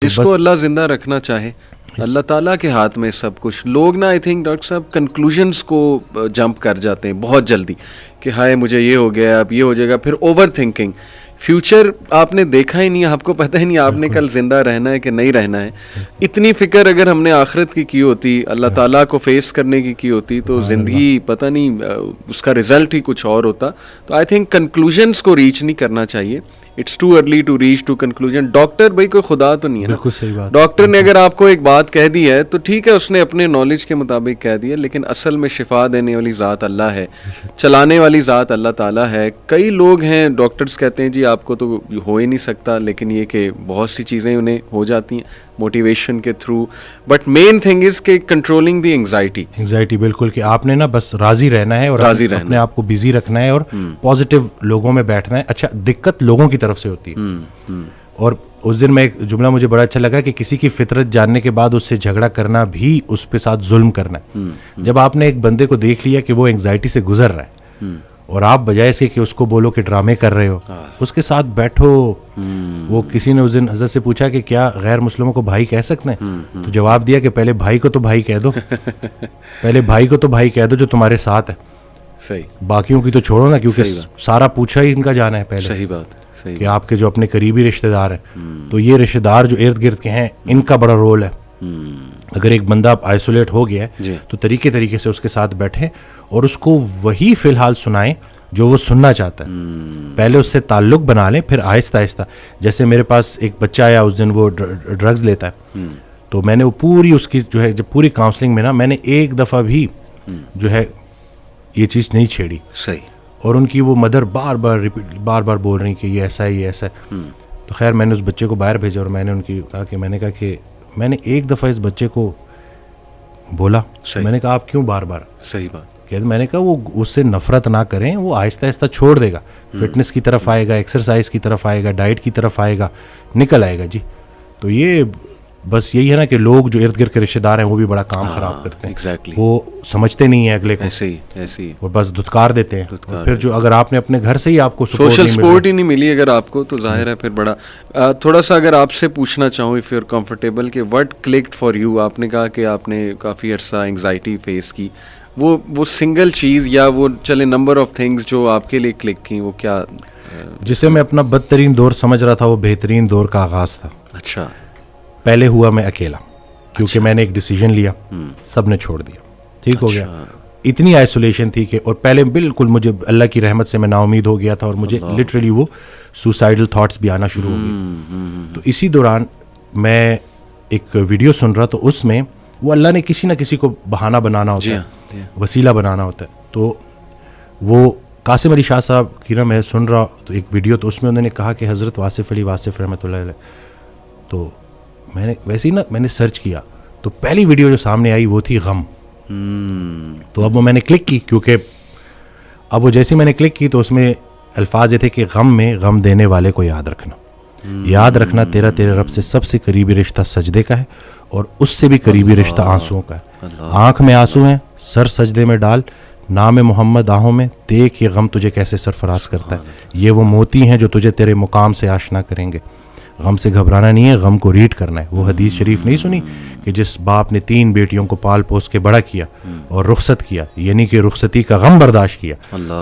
جس کو اللہ زندہ رکھنا چاہے اللہ تعالیٰ کے ہاتھ میں سب کچھ. لوگ نا آئی تھنک ڈاکٹر صاحب کنکلوژنس کو جمپ کر جاتے ہیں بہت جلدی کہ ہائے مجھے یہ ہو گیا اب یہ ہو جائے گا, پھر اوور تھنکنگ. فیوچر آپ نے دیکھا ہی نہیں, آپ کو پتہ ہی نہیں آپ نے کل زندہ رہنا ہے کہ نہیں رہنا ہے. اتنی فکر اگر ہم نے آخرت کی ہوتی, اللہ تعالیٰ کو فیس کرنے کی ہوتی, تو زندگی پتہ نہیں اس کا رزلٹ ہی کچھ اور ہوتا. تو آئی تھنک کنکلوژنس کو ریچ نہیں کرنا چاہیے. It's too early to reach to conclusion. Doctor بھائی کوئی خدا تو نہیں ہے نا. ڈاکٹر نے اگر آپ کو ایک بات کہہ دی ہے تو ٹھیک ہے, اس نے اپنے نالج کے مطابق کہہ دیا, لیکن اصل میں شفا دینے والی ذات اللہ ہے, چلانے والی ذات اللہ تعالیٰ ہے. کئی لوگ ہیں ڈاکٹرز کہتے ہیں جی آپ کو تو ہو ہی نہیں سکتا, لیکن یہ کہ بہت سی چیزیں انہیں ہو جاتی ہیں موٹیویشن کے through. But main thing is کہ کنٹرولنگ دی انگزائٹی. بالکل, کہ آپ نے نا بس راضی رہنا ہے اور اپنے آپ کو بزی رکھنا ہے اور پازیٹیو لوگوں میں بیٹھنا ہے. اچھا, دقت لوگوں کی طرف سے ہوتی ہے. اور اس دن میں ایک جملہ مجھے بڑا اچھا لگا کہ کسی کی فطرت جاننے کے بعد اس سے جھگڑا کرنا بھی اس پہ ساتھ ظلم کرنا ہے. جب آپ نے ایک بندے کو دیکھ لیا کہ وہ انگزائٹی سے گزر رہا ہے اور آپ بجائے سے کہ اس کو بولو کہ ڈرامے کر رہے ہو, اس کے ساتھ بیٹھو. وہ کسی نے اس دن حضرت سے پوچھا کہ کیا غیر مسلموں کو بھائی کہہ سکتے ہیں, تو جواب دیا کہ پہلے بھائی کو تو بھائی کہہ دو, پہلے بھائی کو تو بھائی کہہ دو جو تمہارے ساتھ ہے. صحیح, باقیوں کی تو چھوڑو نا, کیونکہ سارا پوچھا ہی ان کا جانا ہے پہلے. صحیح بات, کہ آپ کے جو اپنے قریبی رشتہ دار ہیں, تو یہ رشتہ دار جو ارد گرد کے ہیں ان کا بڑا رول ہے. اگر ایک بندہ آئسولیٹ ہو گیا ہے تو طریقے سے اس کے ساتھ بیٹھیں اور اس کو وہی فی الحال سنائیں جو وہ سننا چاہتا ہے. پہلے اس سے تعلق بنا لیں, پھر آہستہ آہستہ. جیسے میرے پاس ایک بچہ آیا اس دن, وہ ڈرگز لیتا ہے, تو میں نے وہ پوری اس کی جو ہے جب پوری کاؤنسلنگ میں نا میں نے ایک دفعہ بھی جو ہے یہ چیز نہیں چھیڑی. صحیح. اور ان کی وہ مدر بار بار بول رہی کہ یہ ایسا ہے, یہ ایسا ہے. تو خیر میں نے اس بچے کو باہر بھیجا اور میں نے ان کی کہا کہ میں نے ایک دفعہ اس بچے کو بولا, میں نے کہا آپ کیوں بار بار. صحیح بات. میں نے کہا وہ اس سے نفرت نہ کریں, وہ آہستہ آہستہ چھوڑ دے گا, فٹنس کی طرف آئے گا, ایکسرسائز کی طرف آئے گا, ڈائٹ کی طرف آئے گا, نکل آئے گا. جی, تو یہ بس یہی ہے نا کہ لوگ جو ارد گرد کے رشتے دار ہیں وہ بھی بڑا کام خراب کرتے ہیں. وہ سمجھتے نہیں ہیں اگلے کو, ایسے اور بس دھتکار دیتے ہیں. پھر جو اگر آپ نے اپنے گھر سے ہی آپ کو سوشل سپورٹ ہی نہیں ملی اگر آپ کو, تو ظاہر ہے پھر بڑا. تھوڑا سا اگر آپ سے پوچھنا چاہوں اف یو آر کمفرٹیبل کہ وٹ کلکڈ فار یو, آپ نے کہا کہ آپ نے کافی عرصہ انگزائٹی فیس کی, وہ سنگل چیز یا وہ چلے نمبر آف تھنگس جو آپ کے لیے کلک کی, وہ کیا؟ جسے میں اپنا بدترین دور سمجھ رہا تھا وہ بہترین دور کا آغاز تھا. اچھا. پہلے ہوا میں اکیلا, کیونکہ میں نے ایک ڈیسیجن لیا, سب نے چھوڑ دیا, ٹھیک ہو گیا. اتنی آئسولیشن تھی کہ, اور پہلے بالکل مجھے اللہ کی رحمت سے میں نا امید ہو گیا تھا, اور مجھے لٹرلی وہ سوسائڈل تھاٹس بھی آنا شروع ہو گئی. تو اسی دوران میں ایک ویڈیو سن رہا, تو اس میں وہ اللہ نے کسی نہ کسی کو بہانہ بنانا ہوتا ہے, وسیلہ بنانا ہوتا ہے. تو وہ قاسم علی شاہ صاحب کی نا میں سن رہا تو ایک ویڈیو, تو اس میں انہوں نے کہا کہ حضرت واصف علی واصف رحمۃ اللہ علیہ. تو میں نے ویسے ہی نا میں نے سرچ کیا, تو پہلی ویڈیو جو سامنے آئی وہ تھی غم. تو اب وہ میں نے کلک کی, کیونکہ اب وہ جیسے میں نے کلک کی تو اس میں الفاظ یہ تھے کہ غم میں غم دینے والے کو یاد رکھنا, یاد رکھنا تیرے رب سے سب سے قریبی رشتہ سجدے کا ہے, اور اس سے بھی قریبی رشتہ آنسوؤں کا ہے. آنکھ میں آنسو ہیں, سر سجدے میں ڈال, نام محمد آہوں میں, دیکھ یہ غم تجھے کیسے سرفراز کرتا ہے. یہ وہ موتی ہیں جو تجھے تیرے مقام سے آشنا کریں گے. غم سے گھبرانا نہیں ہے, غم کو ریڈ کرنا ہے. وہ حدیث شریف نہیں سنی کہ جس باپ نے 3 بیٹیوں کو پال پوس کے بڑا کیا اور رخصت کیا, یعنی کہ رخصتی کا غم برداشت کیا,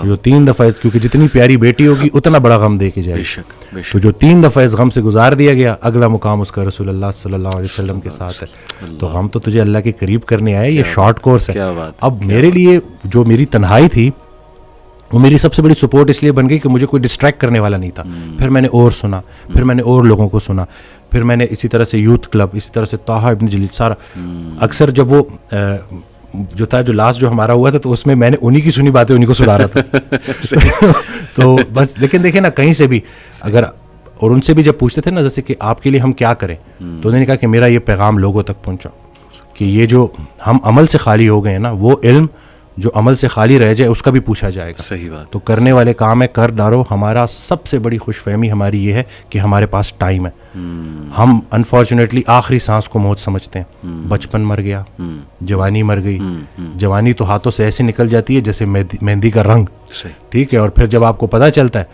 جو 3 دفعہ, کیونکہ جتنی پیاری بیٹی ہوگی اتنا بڑا غم دے کے جائے گی. تو جو 3 دفعہ اس غم سے گزار دیا گیا, اگلا مقام اس کا رسول اللہ صلی اللہ علیہ وسلم کے ساتھ ہے. تو غم تو تجھے اللہ کے قریب کرنے آئے, یہ شارٹ کورس ہے. اب میرے لیے جو میری تنہائی تھی وہ میری سب سے بڑی سپورٹ اس لیے بن گئی کہ مجھے کوئی ڈسٹریکٹ کرنے والا نہیں تھا. پھر میں نے اور سنا, پھر میں نے اور لوگوں کو سنا, پھر میں نے اسی طرح سے یوتھ کلب, اسی طرح سے طه ابن جلیل, سارا. اکثر جب وہ جو تھا جو لاسٹ جو ہمارا ہوا تھا, تو اس میں نے انہی کی سنی باتیں انہی کو سنا رہا تھا. تو بس لیکن دیکھیں نا, کہیں سے بھی اگر, اور ان سے بھی جب پوچھتے تھے نا جیسے کہ آپ کے لیے ہم کیا کریں, تو انہوں نے کہا کہ میرا یہ پیغام لوگوں تک پہنچا کہ یہ جو ہم عمل سے خالی ہو گئے ہیں نا, وہ علم جو عمل سے خالی رہ جائے اس کا بھی پوچھا جائے گا. صحیح بات. تو کرنے والے کام ہے, کر ڈالو. ہمارا سب سے بڑی خوش فہمی ہماری یہ ہے کہ ہمارے پاس ٹائم ہے. ہم انفارچونیٹلی آخری سانس کو موت سمجھتے ہیں. بچپن مر گیا, جوانی مر گئی. جوانی تو ہاتھوں سے ایسے نکل جاتی ہے جیسے مہندی کا رنگ, ٹھیک ہے. اور پھر جب آپ کو پتہ چلتا ہے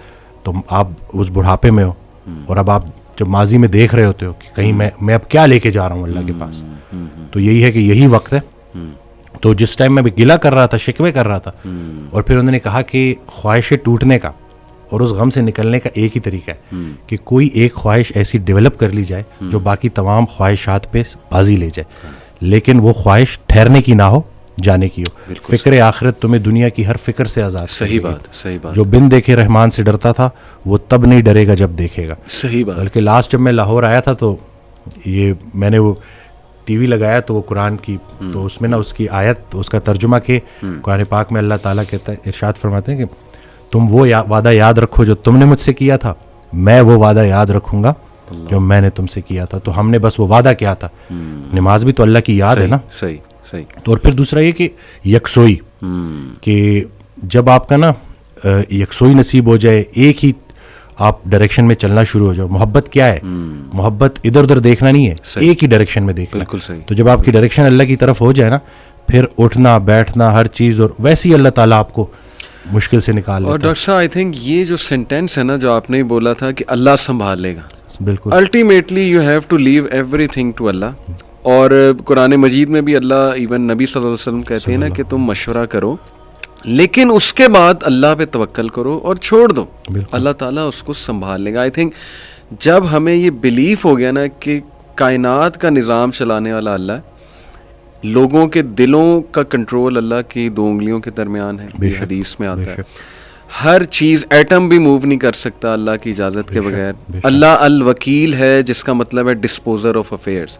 تو آپ اس بڑھاپے میں ہو, اور اب آپ جب ماضی میں دیکھ رہے ہوتے ہو کہ کہیں میں اب کیا لے کے جا رہا ہوں اللہ کے پاس, تو یہی ہے کہ یہی وقت ہے. تو جس ٹائم میں گلہ کر رہا تھا, شکوے کر رہا تھا, اور پھر انہوں نے کہا کہ خواہشیں ٹوٹنے کا اور اس غم سے نکلنے کا ایک ہی طریقہ ہے کہ کوئی ایک خواہش ایسی ڈیولپ کر لی جائے جو باقی تمام خواہشات پہ بازی لے جائے, لیکن وہ خواہش ٹھہرنے کی نہ ہو, جانے کی ہو. فکر آخرت تمہیں دنیا کی ہر فکر سے آزاد. صحیح بات. جو بن دیکھے رحمان سے ڈرتا تھا وہ تب نہیں ڈرے گا جب دیکھے گا. صحیح بات. بلکہ لاسٹ جب میں لاہور آیا تھا تو یہ میں نے وہ ٹی وی لگایا تو وہ قرآن کی, تو اس میں نا اس کی آیت, اس کا ترجمہ کہ قرآن پاک میں اللہ تعالیٰ کہتا ہے, ارشاد فرماتے ہیں کہ تم وہ وعدہ یاد رکھو جو تم نے مجھ سے کیا تھا, میں وہ وعدہ یاد رکھوں گا جو میں نے تم سے کیا تھا. تو ہم نے بس وہ وعدہ کیا تھا. نماز بھی تو اللہ کی یاد ہے نا. صحیح. تو اور پھر دوسرا یہ کہ یکسوئی, کہ جب آپ کا نا یکسوئی نصیب ہو جائے, ایک ہی آپ ڈائریکشن میں چلنا شروع ہو جاؤ. محبت کیا ہے؟ محبت ادھر ادھر دیکھنا نہیں ہے, ایک ہی ڈائریکشن میں دیکھنا. بالکل صحیح. تو جب آپ کی ڈائریکشن اللہ کی طرف ہو جائے نا, پھر اٹھنا بیٹھنا ہر چیز, اور ویسے ہی اللہ تعالیٰ آپ کو مشکل سے نکال لیتا ہے. اور ڈاکٹر صاحب آئی تھنک یہ جو سینٹینس ہے نا جو آپ نے بولا تھا کہ اللہ سنبھال لے گا, بالکل ultimately you have to leave everything to Allah. اور قرآن مجید میں بھی اللہ ایون نبی صلی اللہ علیہ وسلم کہتے ہیں نا کہ تم مشورہ کرو لیکن اس کے بعد اللہ پہ توکل کرو اور چھوڑ دو, اللہ تعالیٰ اس کو سنبھال لے گا. آئی تھنک جب ہمیں یہ بلیف ہو گیا نا کہ کائنات کا نظام چلانے والا اللہ ہے, لوگوں کے دلوں کا کنٹرول اللہ کی 2 انگلیوں کے درمیان ہے, یہ حدیث میں آتا ہے, ہر چیز ایٹم بھی موو نہیں کر سکتا اللہ کی اجازت کے بغیر. اللہ الوکیل ہے جس کا مطلب ہے ڈسپوزر آف افیئرز,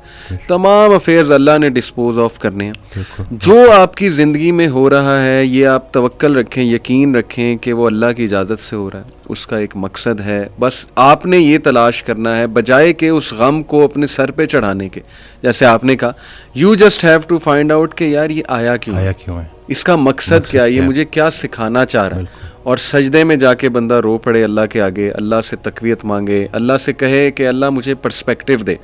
تمام افیئرز اللہ نے ڈسپوز آف کرنے ہیں. جو آپ کی زندگی میں ہو رہا ہے یہ آپ توکل رکھیں, یقین رکھیں کہ وہ اللہ کی اجازت سے ہو رہا ہے, اس کا ایک مقصد ہے. بس آپ نے یہ تلاش کرنا ہے بجائے کہ اس غم کو اپنے سر پہ چڑھانے کے, جیسے آپ نے کہا you just have to find out کہ یار یہ آیا کیوں ہے, اس کا مقصد کیا ہے, یہ مجھے کیا سکھانا چاہ رہا ہے. اور سجدے میں جا کے بندہ رو پڑے اللہ کے آگے, اللہ سے تقویت مانگے, اللہ سے کہے کہ اللہ مجھے پرسپیکٹیو دے.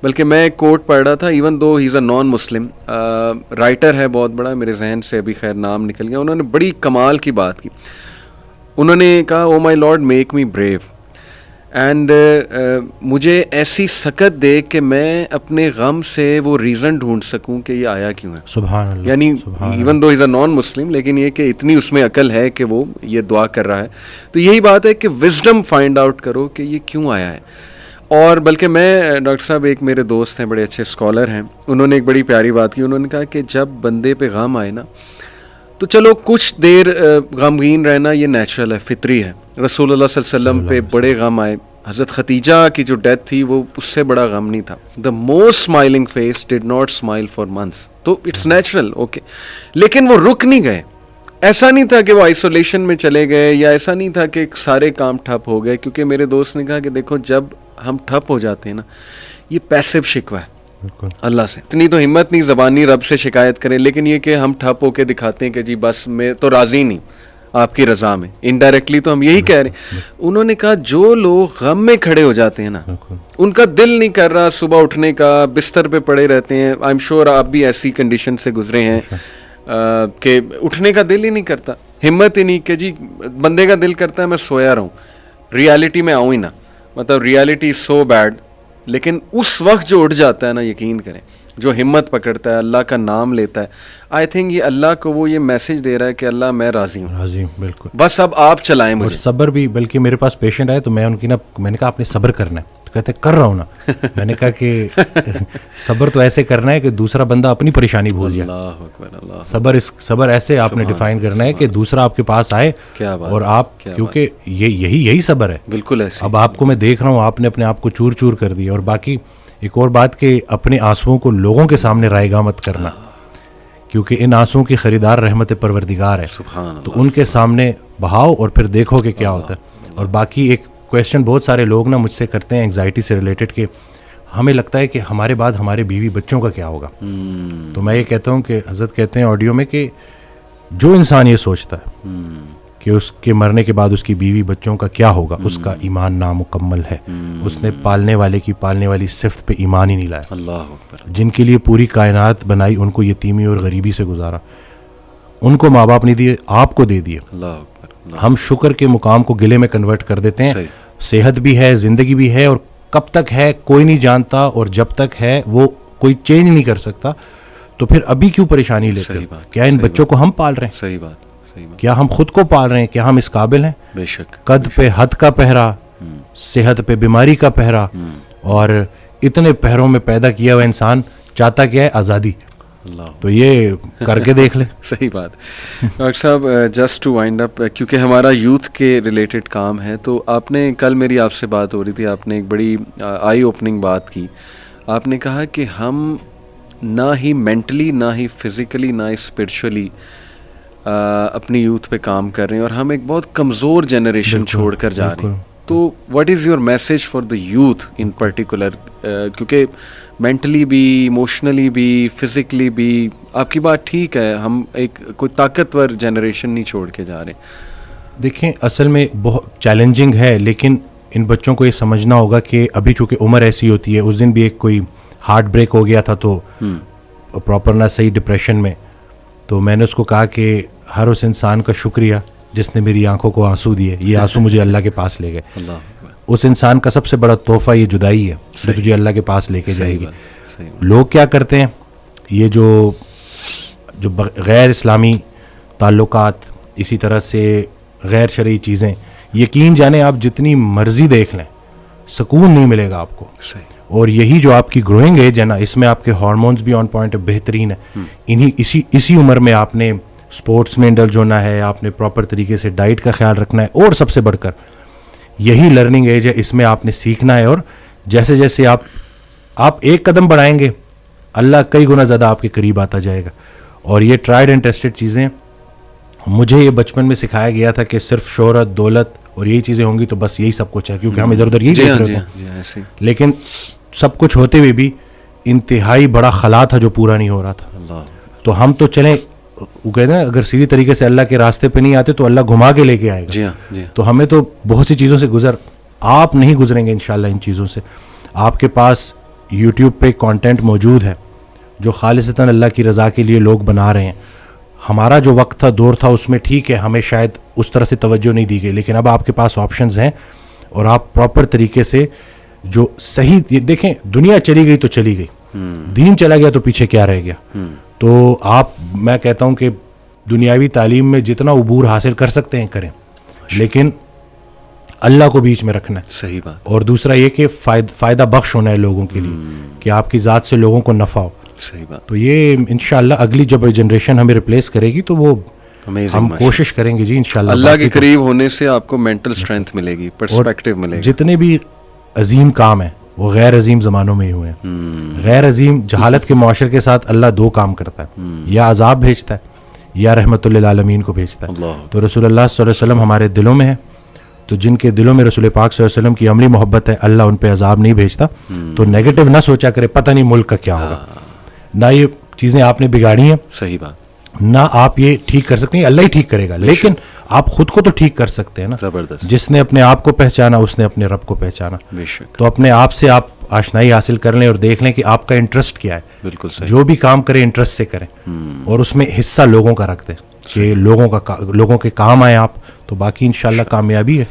بلکہ میں ایک کوٹ پڑھ رہا تھا, ایون دو ہی از اے نان مسلم رائٹر ہے بہت بڑا, میرے ذہن سے ابھی خیر نام نکل گیا, انہوں نے بڑی کمال کی بات کی. انہوں نے کہا oh my lord make me brave and مجھے ایسی سکت دے کہ میں اپنے غم سے وہ ریزن ڈھونڈ سکوں کہ یہ آیا کیوں ہے. سبحان اللہ. یعنی ایون دو از اے نان مسلم, لیکن یہ کہ اتنی اس میں عقل ہے کہ وہ یہ دعا کر رہا ہے. تو یہی بات ہے کہ وزڈم فائنڈ آؤٹ کرو کہ یہ کیوں آیا ہے. اور بلکہ میں ڈاکٹر صاحب ایک میرے دوست ہیں بڑے اچھے اسکالر ہیں, انہوں نے ایک بڑی پیاری بات کی. انہوں نے کہا کہ جب بندے پہ غم آئے نا تو چلو کچھ دیر غمگین رہنا یہ نیچرل ہے, فطری ہے. رسول اللہ صلی اللہ علیہ وسلم پہ بڑے غم آئے, حضرت خدیجہ کی جو ڈیتھ تھی وہ اس سے بڑا غم نہیں تھا. The most smiling face did not smile for months, تو اٹس نیچرل اوکے. لیکن وہ رک نہیں گئے, ایسا نہیں تھا کہ وہ آئسولیشن میں چلے گئے, یا ایسا نہیں تھا کہ سارے کام ٹھپ ہو گئے. کیونکہ میرے دوست نے کہا کہ دیکھو جب ہم ٹھپ ہو جاتے ہیں نا, یہ پیسو شکوہ ہے اللہ سے. اتنی تو ہمت نہیں زبانی رب سے شکایت کریں, لیکن یہ کہ ہم ٹھپ ہو کے دکھاتے ہیں کہ جی بس میں تو راضی نہیں آپ کی رضا میں, انڈائریکٹلی تو ہم یہی کہہ رہے ہیں. انہوں نے کہا جو لوگ غم میں کھڑے ہو جاتے ہیں نا, ان کا دل نہیں کر رہا صبح اٹھنے کا, بستر پہ پڑے رہتے ہیں. آئی ایم شیور آپ بھی ایسی کنڈیشن سے گزرے ہیں کہ اٹھنے کا دل ہی نہیں کرتا, ہمت ہی نہیں کہ جی بندے کا دل کرتا ہے میں سویا رہوں, ریالٹی میں آؤں ہی نا, مطلب ریالٹی سو بیڈ. لیکن اس وقت جو اٹھ جاتا ہے نا, یقین کریں, جو ہمت پکڑتا ہے, اللہ کا نام لیتا ہے, آئی تھنک یہ اللہ کو وہ یہ میسج دے رہا ہے کہ اللہ میں راضی ہوں, بالکل, بس اب آپ چلائیں مجھے. صبر بھی, بلکہ میرے پاس پیشنٹ آئے تو میں ان کی میں نے کہا آپ نے صبر کرنا ہے, تو کہتے کر رہا ہوں نا. میں نے کہا کہ صبر تو ایسے کرنا ہے کہ دوسرا بندہ اپنی پریشانی بھول جائے. صبر ایسے آپ نے ڈیفائن کرنا ہے کہ دوسرا آپ کے پاس آئے اور آپ, کیونکہ یہی صبر ہے. بالکل ایسے. اب آپ کو میں دیکھ رہا ہوں آپ نے اپنے آپ کو چور چور کر دیا. اور باقی ایک اور بات کہ اپنے آنسوؤں کو لوگوں کے سامنے رائے گاہ مت کرنا, کیونکہ ان آنسوؤں کی خریدار رحمت پروردگار ہے. تو ان کے سامنے بہاؤ اور پھر دیکھو کہ کیا ہوتا ہے. اور باقی ایک کویسچن بہت سارے لوگ نا مجھ سے کرتے ہیں انگزائٹی سے ریلیٹڈ, کہ ہمیں لگتا ہے کہ ہمارے بعد ہمارے بیوی بچوں کا کیا ہوگا. تو میں یہ کہتا ہوں کہ حضرت کہتے ہیں آڈیو میں کہ جو انسان یہ سوچتا ہے کہ اس کے مرنے کے بعد اس کی بیوی بچوں کا کیا ہوگا, اس کا ایمان نامکمل ہے. اس نے پالنے والے کی پالنے والی صفت پہ ایمان ہی نہیں لایا. اللہ اکبر. جن کے لیے پوری کائنات بنائی, ان کو یتیمی اور غریبی سے گزارا, ان کو ماں باپ نہیں دیے, آپ کو دے دیے. اللہ اکبر. ہم شکر کے مقام کو گلے میں کنورٹ کر دیتے ہیں. صحت بھی ہے, زندگی بھی ہے, اور کب تک ہے کوئی نہیں جانتا, اور جب تک ہے وہ کوئی چینج نہیں کر سکتا, تو پھر ابھی کیوں پریشانی لیتے ہیں؟ کیا ان بچوں کو ہم پال رہے ہیں؟ صحیح بات, کیا ہم خود کو پال رہے ہیں؟ کیا ہم اس قابل ہیں؟ بے شک. قد پہ حد کا پہرا, صحت پہ بیماری کا پہرا, اور اتنے پہروں میں پیدا کیا ہوا انسان چاہتا کیا ہے؟ آزادی. تو یہ کر کے دیکھ لے. صحیح بات. ڈاکٹر صاحب جسٹ ٹو وائنڈ اپ, کیونکہ ہمارا یوتھ کے ریلیٹڈ کام ہے, تو آپ نے کل میری آپ سے بات ہو رہی تھی, آپ نے ایک بڑی آئی اوپننگ بات کی. آپ نے کہا کہ ہم نہ ہی مینٹلی, نہ ہی فزیکلی, نہ ہی اسپرچولی اپنی یوتھ پہ کام کر رہے ہیں, اور ہم ایک بہت کمزور جنریشن چھوڑ کر جا رہے ہیں. تو what is your message for the youth in particular, کیونکہ مینٹلی بھی, ایموشنلی بھی, فزیکلی بھی, آپ کی بات ٹھیک ہے, ہم ایک کوئی طاقتور جنریشن نہیں چھوڑ کے جا رہے. دیکھیں اصل میں بہت چیلنجنگ ہے, لیکن ان بچوں کو یہ سمجھنا ہوگا کہ ابھی چونکہ عمر ایسی ہوتی ہے. اس دن بھی ایک کوئی ہارٹ بریک ہو گیا تھا, تو پراپر نہ صحیح ڈپریشن میں, تو میں نے اس کو کہا کہ ہر اس انسان کا شکریہ جس نے میری آنکھوں کو آنسو دیے, یہ آنسو مجھے اللہ کے پاس لے گئے. اس انسان کا سب سے بڑا تحفہ یہ جدائی ہے جو تجھے اللہ کے پاس لے کے جائے گی. لوگ کیا کرتے ہیں, یہ جو غیر اسلامی تعلقات, اسی طرح سے غیر شرعی چیزیں, یقین جانیں آپ جتنی مرضی دیکھ لیں سکون نہیں ملے گا آپ کو. اور یہی جو آپ کی گروئنگ ایج ہے نا, اس میں آپ کے ہارمونز بھی آن پوائنٹ بہترین ہے. اسی عمر میں آپ نے اسپورٹس میں انڈلج ہونا ہے, آپ نے پراپر طریقے سے ڈائٹ کا خیال رکھنا ہے, اور سب سے بڑھ کر یہی لرننگ ایج ہے, اس میں آپ نے سیکھنا ہے. اور جیسے جیسے آپ ایک قدم بڑھائیں گے, اللہ کئی گنا زیادہ آپ کے قریب آتا جائے گا. اور یہ ٹرائیڈ اینڈ ٹیسٹڈ چیزیں, مجھے یہ بچپن میں سکھایا گیا تھا کہ صرف شہرت, دولت اور یہی چیزیں ہوں گی تو بس یہی سب کچھ ہے, کیونکہ ہم ادھر ادھر یہی دیکھ رہے ہیں. لیکن سب کچھ ہوتے ہوئے بھی انتہائی بڑا خلا تھا جو پورا نہیں ہو رہا تھا. تو ہم تو چلیں, وہ کہتے ہیں اگر سیدھی طریقے سے اللہ کے راستے پہ نہیں آتے تو اللہ گھما کے لے کے آئے گا. تو ہمیں تو بہت سی چیزوں سے آپ نہیں گزریں گے انشاءاللہ ان چیزوں سے. آپ کے پاس یوٹیوب پہ کانٹینٹ موجود ہے جو خالصتاً اللہ کی رضا کے لیے لوگ بنا رہے ہیں. ہمارا جو وقت تھا, دور تھا, اس میں ٹھیک ہے ہمیں شاید اس طرح سے توجہ نہیں دی گئی, لیکن اب آپ کے پاس آپشنز ہیں, اور آپ پراپر طریقے سے جو صحیح, دیکھیں دنیا چلی گئی تو چلی گئی, دین چلا گیا تو پیچھے کیا رہ گیا. تو میں کہتا ہوں کہ دنیاوی تعلیم میں جتنا عبور حاصل کر سکتے ہیں کریں, لیکن اللہ کو بیچ میں رکھنا ہے. صحیح بات. اور دوسرا یہ کہ فائدہ بخش ہونا ہے لوگوں کے لیے, کہ آپ کی ذات سے لوگوں کو نفع ہو. صحیح بات. تو یہ انشاءاللہ اگلی جب جنریشن ہمیں ریپلیس کرے گی تو وہ ہم کوشش کریں گے جی انشاءاللہ. اللہ کے قریب ہونے سے آپ کو مینٹل اسٹرینتھ ملے گی, پرسپیکٹیو ملے گا. جتنے بھی عظیم کام ہیں وہ غیر عظیم زمانوں میں ہی ہوئے ہیں. غیر عظیم جہالت کے معاشرے کے ساتھ اللہ دو کام کرتا ہے, یا عذاب بھیجتا ہے یا رحمت للعالمین کو بھیجتا ہے. تو رسول اللہ صلی اللہ علیہ وسلم ہمارے دلوں میں ہے, تو جن کے دلوں میں رسول پاک صلی اللہ علیہ وسلم کی عملی محبت ہے, اللہ ان پہ عذاب نہیں بھیجتا. تو نیگیٹو نہ سوچا کرے, پتہ نہیں ملک کا کیا ہوگا. نہ یہ چیزیں آپ نے بگاڑی ہیں, صحیح بات, نہ آپ یہ ٹھیک کر سکتے ہیں, اللہ ہی ٹھیک کرے گا. لیکن آپ خود کو تو ٹھیک کر سکتے ہیں نا. زبردست. جس نے اپنے آپ کو پہچانا اس نے اپنے رب کو پہچانا. تو اپنے آپ سے آپ آشنائی حاصل کر لیں اور دیکھ لیں کہ آپ کا انٹرسٹ کیا ہے. بالکل صحیح. جو بھی کام کریں انٹرسٹ سے کریں, اور اس میں حصہ لوگوں کا رکھ دیں کہ لوگوں کے کام آئے آپ, تو باقی انشاءاللہ کامیابی ہے.